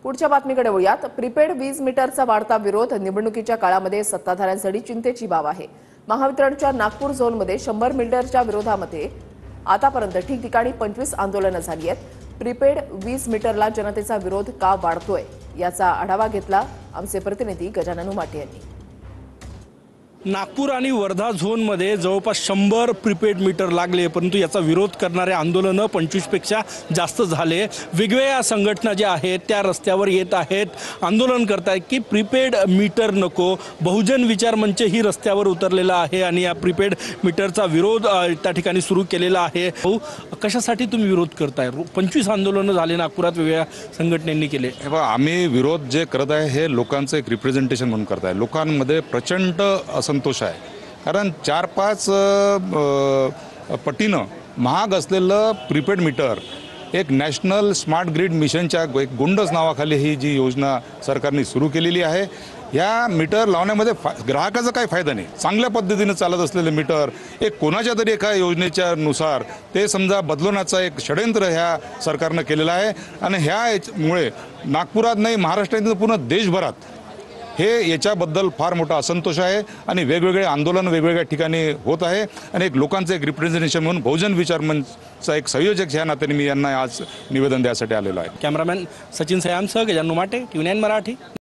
पुढच्या बातमीकडे वळूयात। प्रीपेड वीज मीटरचा वाढता विरोध निवडणुकीच्या काळामध्ये सत्ताधाऱ्यांसाठी चिंतेची बाब आहे। महावितरणच्या नागपूर झोनमध्ये 100 मीटरच्या विरोधामध्ये आतापर्यंत ठिकठिकाणी 25 आंदोलनं झाली आहेत। प्रीपेड वीज मीटरला जनतेचा विरोध का वाढतोय याचा आढावा घेतला आमचे प्रतिनिधी गजानन उमाटे यांनी। नागपूर आणि वर्धा झोनमध्ये जवळपास 100 प्रीपेड मीटर लागले, परंतु याचा विरोध करणारे आंदोलनं 25 पेक्षा जास्त झाले। वेगवेगळ्या संघटना ज्या आहेत त्या रस्त्यावर येत आहेत, आंदोलन करतायत की प्रीपेड मीटर नको। बहुजन विचार मंच ही रस्त्यावर उतरलेला आहे आणि या प्रीपेड मीटरचा विरोध त्या ठिकाणी सुरू केलेला आहे। कशासाठी तुम्ही विरोध करताय? 25 आंदोलनं झाले नागपुरात, वेगवेगळ्या संघटनेंनी केले। आम्ही विरोध जे करत आहे हे लोकांचं एक रिप्रेझेंटेशन म्हणून करत आहे। लोकांमध्ये प्रचंड असंतोष आहे, कारण 4-5 पटीनं महाग असलेलं प्रीपेड मीटर एक नॅशनल स्मार्ट ग्रिड मिशनच्या एक गुंडस नावाखाली ही जी योजना सरकारने सुरू केलेली आहे। या मीटर लावण्यामध्ये ग्राहकाचा काही फायदा नाही। चांगल्या पद्धतीने चालत असलेले मीटर एक कोणाच्या तरी एका योजनेच्या नुसार ते समजा बदलवण्याचा एक षडयंत्र ह्या सरकारनं केलेलं आहे आणि ह्यामुळे नागपुरात नाही, महाराष्ट्रात पूर्ण देशभरात हे याच्याबद्दल फार मोठा असंतोष आहे आणि वेगवेगळे आंदोलन वेगवेगळ्या ठिकाणी होत आहे आणि एक लोकांचं एक रिप्रेझेंटेशन म्हणून बहुजन विचार मंचचा एक संयोजक ह्या नात्याने मी यांना आज निवेदन द्यायसाठी आलेलो आहे। कॅमेरामॅन सचिन सयामसह गजानन उमाटे, TVNine मराठी।